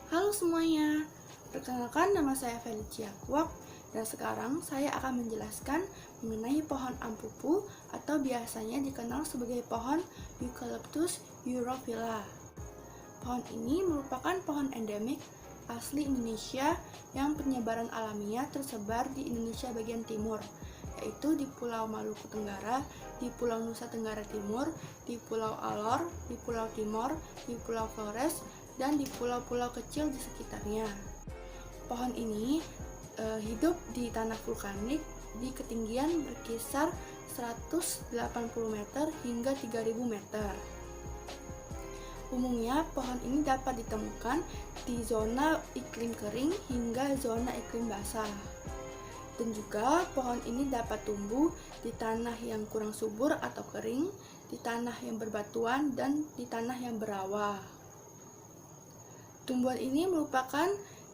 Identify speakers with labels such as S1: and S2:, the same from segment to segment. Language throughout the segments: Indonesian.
S1: Halo semuanya, perkenalkan nama saya Felicia Kwok dan sekarang saya akan menjelaskan mengenai pohon ampupu atau biasanya dikenal sebagai pohon Eucalyptus europhylla. Pohon ini merupakan pohon endemik asli Indonesia yang penyebaran alamiah tersebar di Indonesia bagian timur, yaitu di Pulau Maluku Tenggara, di Pulau Nusa Tenggara Timur, di Pulau Alor, di Pulau Timor, di Pulau Flores, dan di pulau-pulau kecil di sekitarnya. Pohon ini hidup di tanah vulkanik di ketinggian berkisar 180 meter hingga 3000 meter. Umumnya pohon ini dapat ditemukan di zona iklim kering hingga zona iklim basah. Dan juga pohon ini dapat tumbuh di tanah yang kurang subur atau kering, di tanah yang berbatuan, dan di tanah yang berawa. Tumbuhan ini merupakan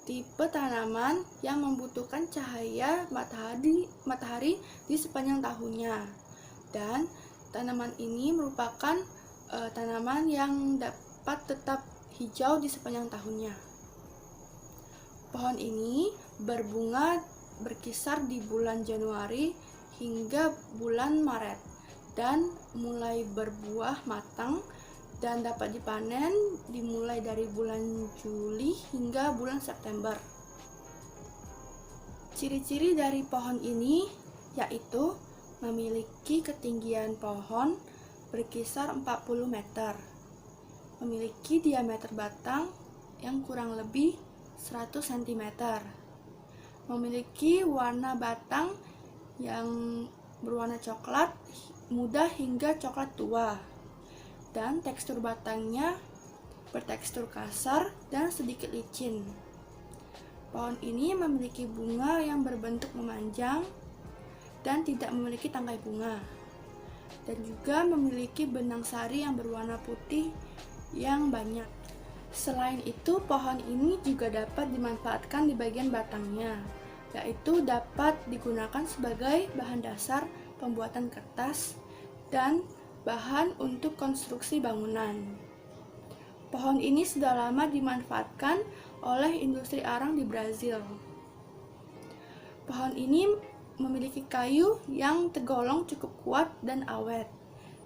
S1: tipe tanaman yang membutuhkan cahaya matahari di sepanjang tahunnya. Dan tanaman ini merupakan tanaman yang dapat tetap hijau di sepanjang tahunnya. Pohon ini berbunga berkisar di bulan Januari hingga bulan Maret dan mulai berbuah matang dan dapat dipanen dimulai dari bulan Juli hingga bulan September. Ciri-ciri dari pohon ini yaitu memiliki ketinggian pohon berkisar 40 meter, memiliki diameter batang yang kurang lebih 100 cm, memiliki warna batang yang berwarna coklat muda hingga coklat tua, dan tekstur batangnya bertekstur kasar dan sedikit licin. Pohon ini memiliki bunga yang berbentuk memanjang dan tidak memiliki tangkai bunga, dan juga memiliki benang sari yang berwarna putih yang banyak. Selain itu, pohon ini juga dapat dimanfaatkan di bagian batangnya, yaitu dapat digunakan sebagai bahan dasar pembuatan kertas dan bahan untuk konstruksi bangunan. Pohon ini sudah lama dimanfaatkan oleh industri arang di Brazil. Pohon ini memiliki kayu yang tergolong cukup kuat dan awet,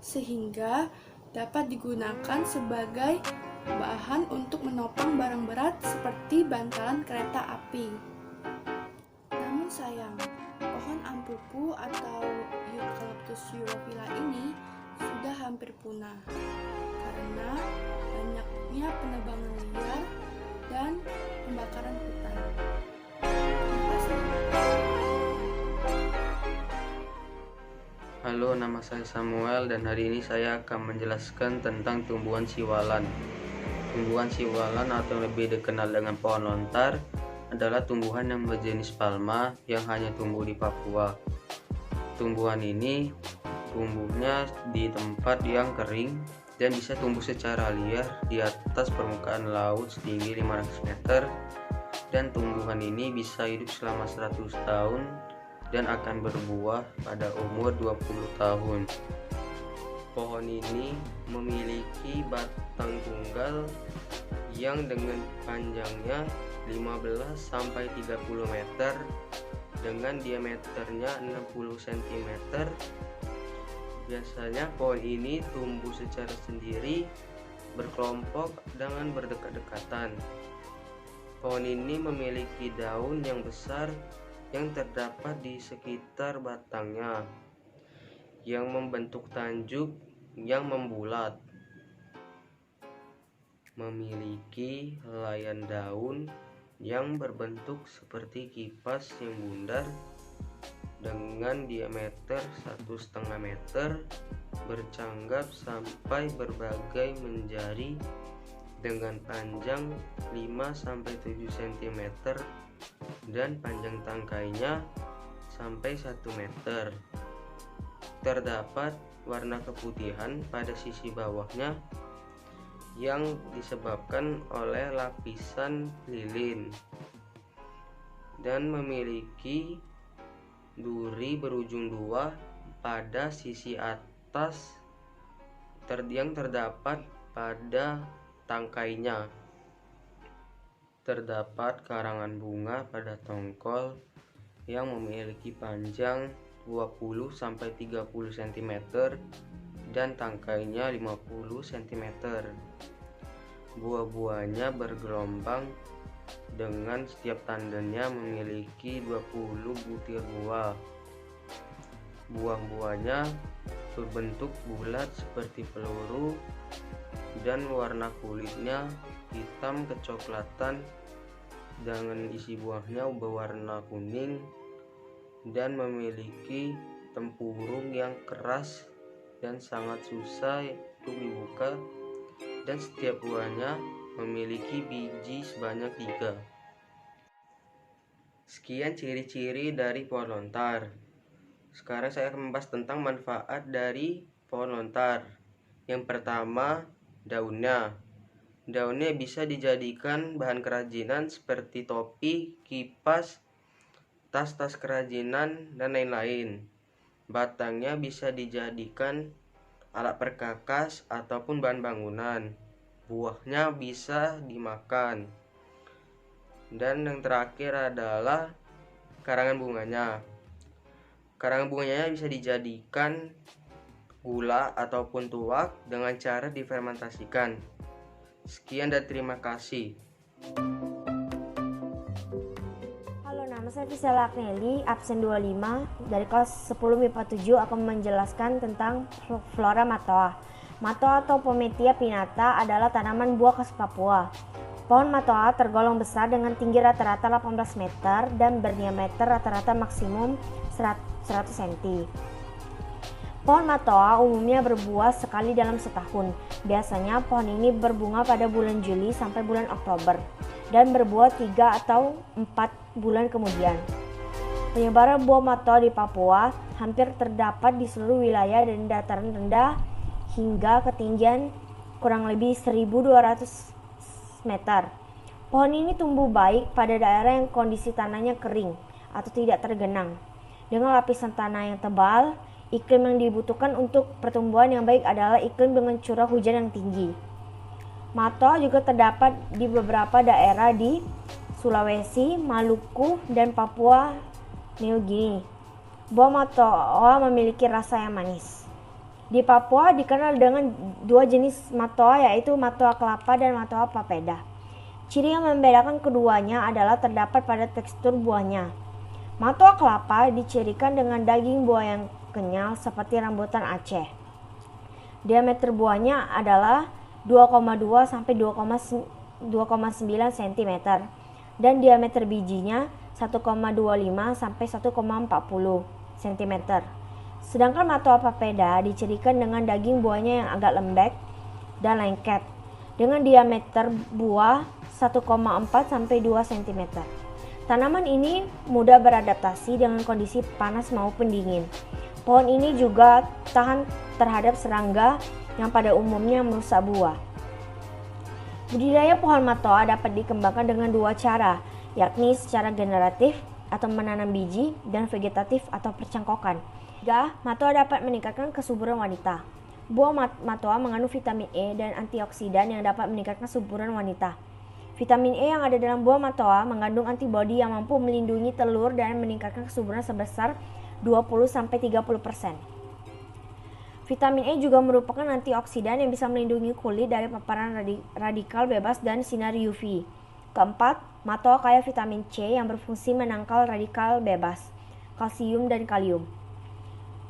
S1: sehingga dapat digunakan sebagai bahan untuk menopang barang berat seperti bantalan kereta api. Namun sayang, pohon ampupu atau Eucalyptus europhylla ini sudah hampir punah karena banyaknya penebangan liar dan pembakaran hutan. Terima kasih.
S2: Halo, nama saya Samuel dan hari ini saya akan menjelaskan tentang tumbuhan siwalan. Tumbuhan siwalan atau lebih dikenal dengan pohon lontar adalah tumbuhan yang berjenis palma yang hanya tumbuh di Papua. Tumbuhan ini tumbuhnya di tempat yang kering dan bisa tumbuh secara liar di atas permukaan laut setinggi 500 meter, dan tumbuhan ini bisa hidup selama 100 tahun dan akan berbuah pada umur 20 tahun. Pohon ini memiliki batang tunggal yang dengan panjangnya 15-30 meter dengan diameternya 60 cm. Biasanya pohon ini tumbuh secara sendiri, berkelompok, dengan berdekat-dekatan. Pohon ini memiliki daun yang besar yang terdapat di sekitar batangnya, yang membentuk tanjuk yang membulat. Memiliki helaian daun yang berbentuk seperti kipas yang bundar dengan diameter 1,5 meter, bercanggap sampai berbagai menjari dengan panjang 5-7 cm dan panjang tangkainya sampai 1 meter. Terdapat warna keputihan pada sisi bawahnya yang disebabkan oleh lapisan lilin dan memiliki duri berujung 2 pada sisi atas yang terdapat pada tangkainya. Terdapat karangan bunga pada tongkol yang memiliki panjang 20-30 cm dan tangkainya 50 cm. Buah-buahnya bergelombang dengan setiap tandannya memiliki 20 butir buah. Buah-buahnya berbentuk bulat seperti peluru dan warna kulitnya hitam kecoklatan dengan isi buahnya berwarna kuning dan memiliki tempurung yang keras dan sangat susah untuk dibuka, dan setiap buahnya memiliki biji sebanyak 3. Sekian ciri-ciri dari pohon lontar. Sekarang saya akan membahas tentang manfaat dari pohon lontar. Yang pertama, daunnya. Daunnya bisa dijadikan bahan kerajinan seperti topi, kipas, tas-tas kerajinan, dan lain-lain. Batangnya bisa dijadikan alat perkakas ataupun bahan bangunan. Buahnya bisa dimakan. Dan yang terakhir adalah karangan bunganya. Karangan bunganya bisa dijadikan gula ataupun tuak dengan cara difermentasikan. Sekian dan terima kasih.
S3: Halo, nama saya Fisela Agnelli, absen 25 dari kelas 10 MIPA 7 akan menjelaskan tentang flora matoa. Matoa atau Pometia pinnata adalah tanaman buah khas Papua. Pohon matoa tergolong besar dengan tinggi rata-rata 18 meter dan berdiameter rata-rata maksimum 100 cm. Pohon matoa umumnya berbuah sekali dalam setahun. Biasanya pohon ini berbunga pada bulan Juli sampai bulan Oktober dan berbuah 3 atau 4 bulan kemudian. Penyebaran buah matoa di Papua hampir terdapat di seluruh wilayah dari dataran rendah hingga ketinggian kurang lebih 1.200 meter. Pohon ini tumbuh baik pada daerah yang kondisi tanahnya kering atau tidak tergenang. Dengan lapisan tanah yang tebal, iklim yang dibutuhkan untuk pertumbuhan yang baik adalah iklim dengan curah hujan yang tinggi. Matoa juga terdapat di beberapa daerah di Sulawesi, Maluku, dan Papua New Guinea. Buah matoa memiliki rasa yang manis. Di Papua dikenal dengan 2 jenis matoa, yaitu matoa kelapa dan matoa papeda. Ciri yang membedakan keduanya adalah terdapat pada tekstur buahnya. Matoa kelapa dicirikan dengan daging buah yang kenyal seperti rambutan Aceh. Diameter buahnya adalah 2,2 sampai 2,9 cm dan diameter bijinya 1,25 sampai 1,40 cm. Sedangkan matoa papeda dicirikan dengan daging buahnya yang agak lembek dan lengket dengan diameter buah 1,4 sampai 2 cm. Tanaman ini mudah beradaptasi dengan kondisi panas maupun dingin. Pohon ini juga tahan terhadap serangga yang pada umumnya merusak buah. Budidaya pohon matoa dapat dikembangkan dengan 2 cara, yakni secara generatif atau menanam biji dan vegetatif atau percangkokan. 3. Matoa dapat meningkatkan kesuburan wanita. Buah matoa mengandung vitamin E dan antioksidan yang dapat meningkatkan kesuburan wanita. Vitamin E yang ada dalam buah matoa mengandung antibodi yang mampu melindungi telur dan meningkatkan kesuburan sebesar 20-30%. Vitamin E juga merupakan antioksidan yang bisa melindungi kulit dari paparan radikal bebas dan sinar UV. Keempat, matoa kaya vitamin C yang berfungsi menangkal radikal bebas, kalsium dan kalium.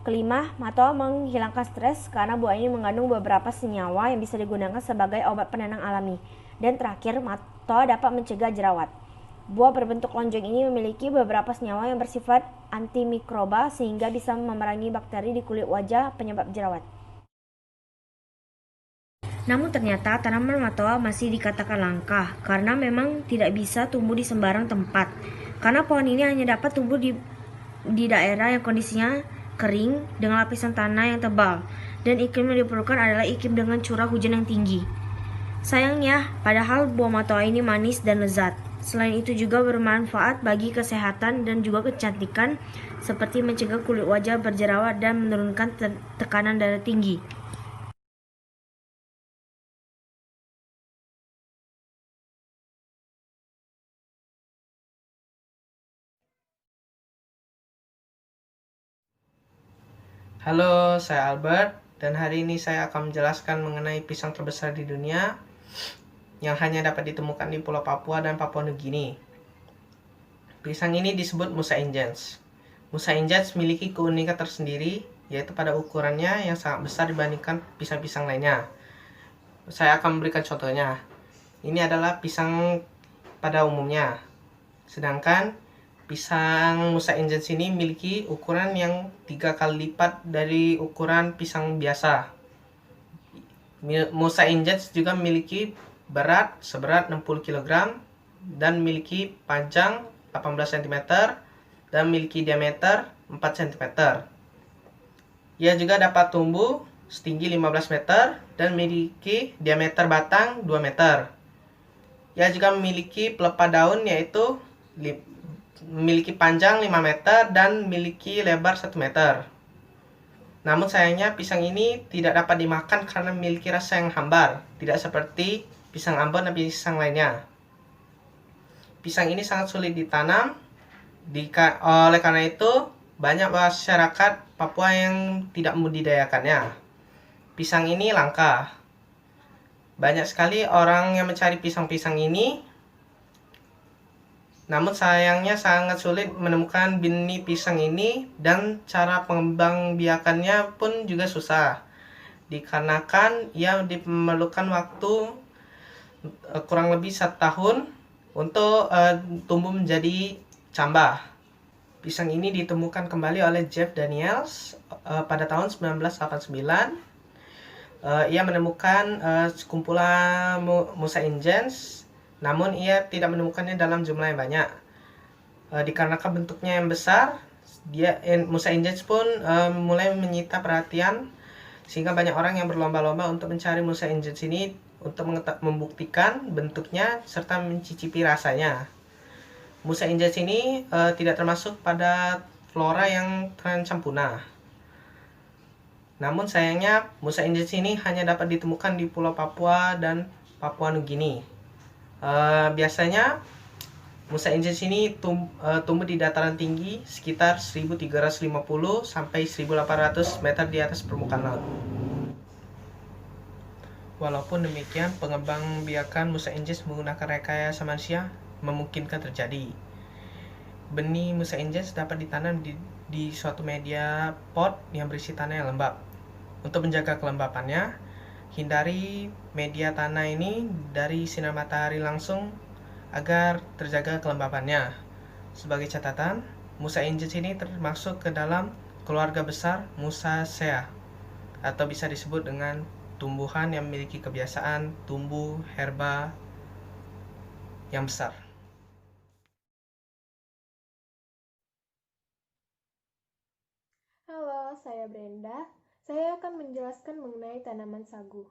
S3: Kelima, matoa menghilangkan stres karena buah ini mengandung beberapa senyawa yang bisa digunakan sebagai obat penenang alami. Dan terakhir, matoa dapat mencegah jerawat. Buah berbentuk lonjong ini memiliki beberapa senyawa yang bersifat antimikroba sehingga bisa memerangi bakteri di kulit wajah penyebab jerawat. Namun ternyata tanaman matoa masih dikatakan langka karena memang tidak bisa tumbuh di sembarang tempat. Karena pohon ini hanya dapat tumbuh di daerah yang kondisinya kering dengan lapisan tanah yang tebal dan iklim yang diperlukan adalah iklim dengan curah hujan yang tinggi. Sayangnya, padahal buah matoa ini manis dan lezat. Selain itu juga bermanfaat bagi kesehatan dan juga kecantikan seperti mencegah kulit wajah berjerawat dan menurunkan tekanan darah tinggi.
S4: Halo, saya Albert dan hari ini saya akan menjelaskan mengenai pisang terbesar di dunia yang hanya dapat ditemukan di Pulau Papua dan Papua Nugini. Pisang ini disebut Musa ingens. Musa ingens memiliki keunikan tersendiri, yaitu pada ukurannya yang sangat besar dibandingkan pisang-pisang lainnya. Saya akan memberikan contohnya. Ini adalah pisang pada umumnya. Sedangkan pisang Musa ingens ini memiliki ukuran yang 3 kali lipat dari ukuran pisang biasa. Musa ingens juga memiliki berat seberat 60 kg dan memiliki panjang 18 cm dan memiliki diameter 4 cm. Ia juga dapat tumbuh setinggi 15 meter dan memiliki diameter batang 2 meter. Ia juga memiliki pelepah daun yaitu memiliki panjang 5 meter dan memiliki lebar 1 meter. Namun sayangnya pisang ini tidak dapat dimakan karena memiliki rasa yang hambar, tidak seperti pisang Ambon dan pisang lainnya. Pisang ini sangat sulit ditanam, oleh karena itu banyak masyarakat Papua yang tidak membudidayakannya. Pisang ini langka. Banyak sekali orang yang mencari pisang-pisang ini. Namun sayangnya sangat sulit menemukan benih pisang ini dan cara pengembangbiakannya pun juga susah. Dikarenakan ia memerlukan waktu kurang lebih 1 tahun untuk tumbuh menjadi cambah. Pisang ini ditemukan kembali oleh Jeff Daniels pada tahun 1989. Ia menemukan sekumpulan Musa ingens. Namun ia tidak menemukannya dalam jumlah yang banyak. Dikarenakan bentuknya yang besar, Musa ingens pun mulai menyita perhatian sehingga banyak orang yang berlomba-lomba untuk mencari Musa ingens ini untuk membuktikan bentuknya serta mencicipi rasanya. Musa ingens ini tidak termasuk pada flora yang terancam punah. Namun sayangnya Musa ingens ini hanya dapat ditemukan di Pulau Papua dan Papua Nugini. Biasanya Musa ingens ini tumbuh di dataran tinggi sekitar 1350 sampai 1800 meter di atas permukaan laut. Walaupun demikian, pengembangbiakan Musa ingens menggunakan rekayasa manusia memungkinkan terjadi. Benih Musa ingens dapat ditanam di suatu media pot yang berisi tanah yang lembab. Untuk menjaga kelembapannya, hindari media tanah ini dari sinar matahari langsung agar terjaga kelembapannya. Sebagai catatan, Musa ingens ini termasuk ke dalam keluarga besar Musaceae atau bisa disebut dengan tumbuhan yang memiliki kebiasaan tumbuh herba yang besar.
S5: Halo, saya Brenda. Saya akan menjelaskan mengenai tanaman sagu.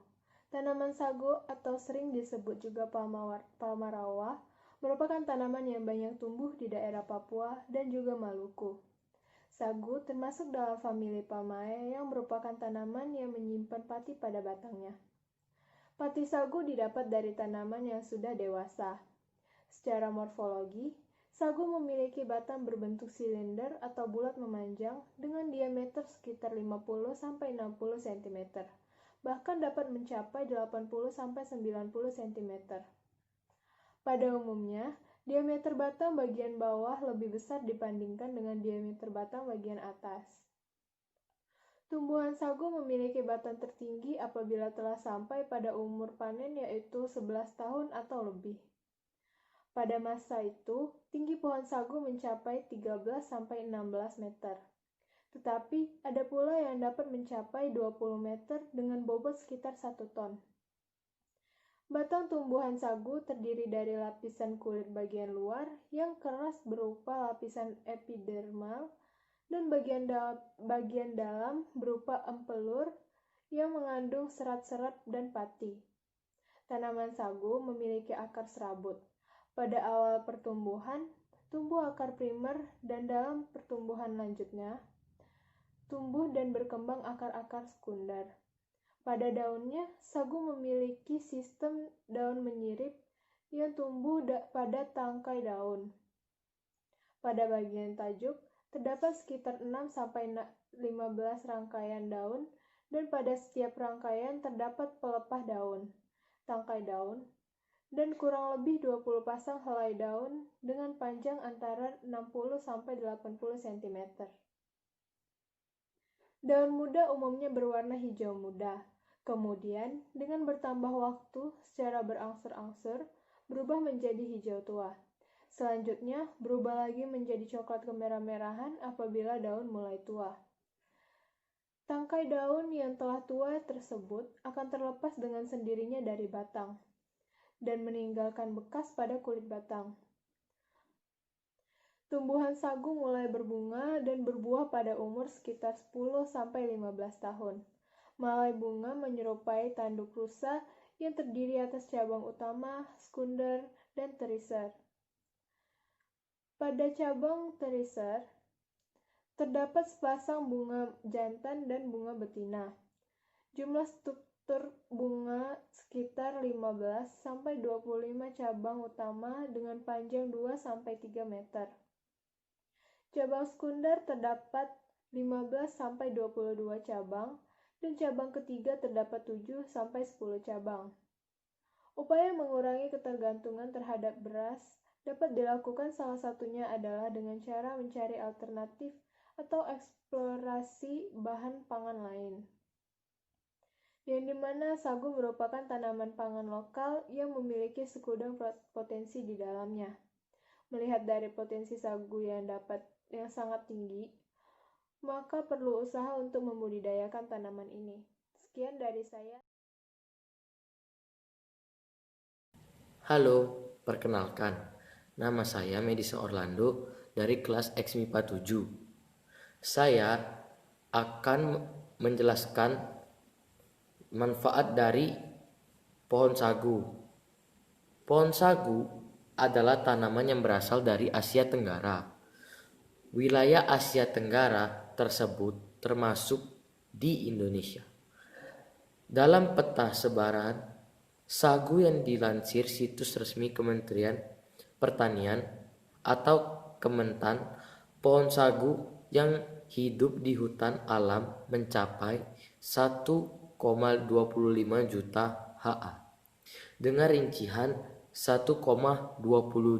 S5: Tanaman sagu atau sering disebut juga palma rawa merupakan tanaman yang banyak tumbuh di daerah Papua dan juga Maluku. Sagu termasuk dalam famili Palmae yang merupakan tanaman yang menyimpan pati pada batangnya. Pati sagu didapat dari tanaman yang sudah dewasa. Secara morfologi, sagu memiliki batang berbentuk silinder atau bulat memanjang dengan diameter sekitar 50-60 cm. Bahkan dapat mencapai 80-90 cm. Pada umumnya, diameter batang bagian bawah lebih besar dibandingkan dengan diameter batang bagian atas. Tumbuhan sagu memiliki batang tertinggi apabila telah sampai pada umur panen yaitu 11 tahun atau lebih. Pada masa itu, tinggi pohon sagu mencapai 13-16 meter. Tetapi, ada pula yang dapat mencapai 20 meter dengan bobot sekitar 1 ton. Batang tumbuhan sagu terdiri dari lapisan kulit bagian luar yang keras berupa lapisan epidermal dan bagian dalam berupa empelur yang mengandung serat-serat dan pati. Tanaman sagu memiliki akar serabut. Pada awal pertumbuhan, tumbuh akar primer dan dalam pertumbuhan lanjutnya, tumbuh dan berkembang akar-akar sekunder. Pada daunnya, sagu memiliki sistem daun menyirip yang tumbuh pada tangkai daun. Pada bagian tajuk, terdapat sekitar 6-15 rangkaian daun dan pada setiap rangkaian terdapat pelepah daun, tangkai daun, dan kurang lebih 20 pasang helai daun dengan panjang antara 60-80 cm. Daun muda umumnya berwarna hijau muda. Kemudian, dengan bertambah waktu secara berangsur-angsur, berubah menjadi hijau tua. Selanjutnya, berubah lagi menjadi coklat kemerah-merahan apabila daun mulai tua. Tangkai daun yang telah tua tersebut akan terlepas dengan sendirinya dari batang dan meninggalkan bekas pada kulit batang. Tumbuhan sagu mulai berbunga dan berbuah pada umur sekitar 10-15 tahun. Malai bunga menyerupai tanduk rusa yang terdiri atas cabang utama, sekunder, dan teriser. Pada cabang teriser, terdapat sepasang bunga jantan dan bunga betina. Jumlah struktur bunga sekitar 15-25 cabang utama dengan panjang 2-3 meter. Cabang sekunder terdapat 15-22 cabang dan cabang ketiga terdapat 7-10 cabang. Upaya mengurangi ketergantungan terhadap beras dapat dilakukan, salah satunya adalah dengan cara mencari alternatif atau eksplorasi bahan pangan lain. Yang dimana sagu merupakan tanaman pangan lokal yang memiliki segudang potensi di dalamnya. Melihat dari potensi sagu yang sangat tinggi, maka perlu usaha untuk membudidayakan tanaman ini. Sekian dari saya.
S6: Halo, perkenalkan. Nama saya Medisa Orlando dari kelas X MIPA 7. Saya akan menjelaskan manfaat dari pohon sagu. Pohon sagu adalah tanaman yang berasal dari Asia Tenggara. Wilayah Asia Tenggara tersebut termasuk di Indonesia. Dalam peta sebaran sagu yang dilansir situs resmi Kementerian Pertanian atau Kementan, pohon sagu yang hidup di hutan alam mencapai 1,25 juta ha, dengan rincian 1,20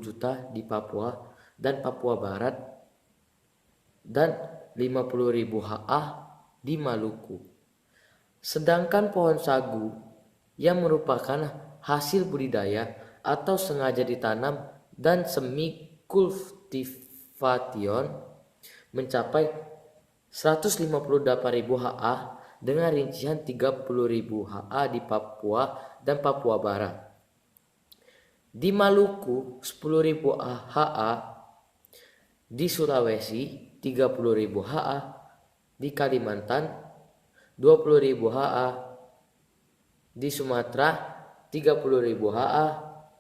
S6: juta di Papua dan Papua Barat dan 50.000 ha di Maluku. Sedangkan pohon sagu yang merupakan hasil budidaya atau sengaja ditanam dan semi kultivation mencapai 158.000 ha dengan rincian 30.000 ha di Papua dan Papua Barat. Di Maluku 10.000 ha, di Sulawesi 30.000 ha, di Kalimantan 20.000 ha, di Sumatera 30.000 ha,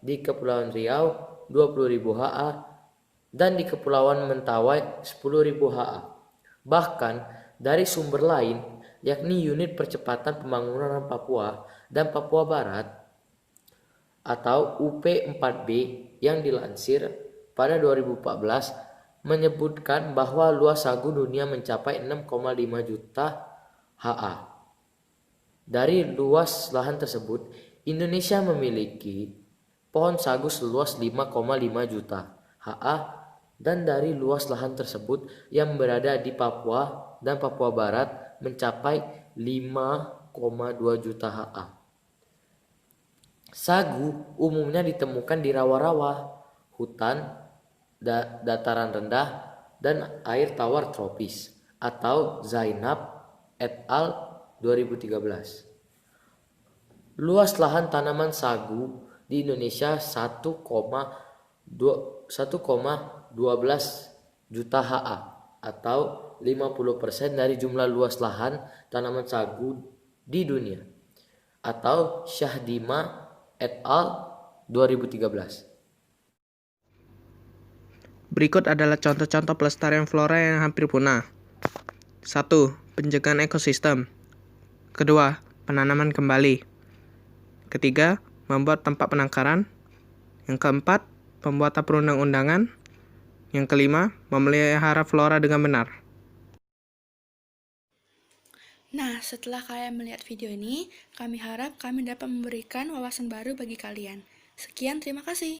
S6: di Kepulauan Riau 20.000 ha, dan di Kepulauan Mentawai 10.000 ha. Bahkan dari sumber lain, yakni Unit Percepatan Pembangunan Papua dan Papua Barat atau UP4B yang dilansir pada 2014 menyebutkan bahwa luas sagu dunia mencapai 6,5 juta ha. Dari luas lahan tersebut, Indonesia memiliki pohon sagu seluas 5,5 juta ha, dan dari luas lahan tersebut yang berada di Papua dan Papua Barat mencapai 5,2 juta ha. Sagu umumnya ditemukan di rawa-rawa, hutan, dataran rendah, dan air tawar tropis atau Zainab et al. 2013. Luas lahan tanaman sagu di Indonesia 1,12 juta ha atau 50% dari jumlah luas lahan tanaman sagu di dunia, atau Syahdima et al. 2013.
S4: Berikut adalah contoh-contoh pelestarian flora yang hampir punah. 1. Penjagaan ekosistem. Kedua, penanaman kembali. Ketiga, membuat tempat penangkaran. Yang keempat, pembuatan perundang-undangan. Yang kelima, memelihara flora dengan benar.
S1: Nah, setelah kalian melihat video ini, kami harap kami dapat memberikan wawasan baru bagi kalian. Sekian, terima kasih.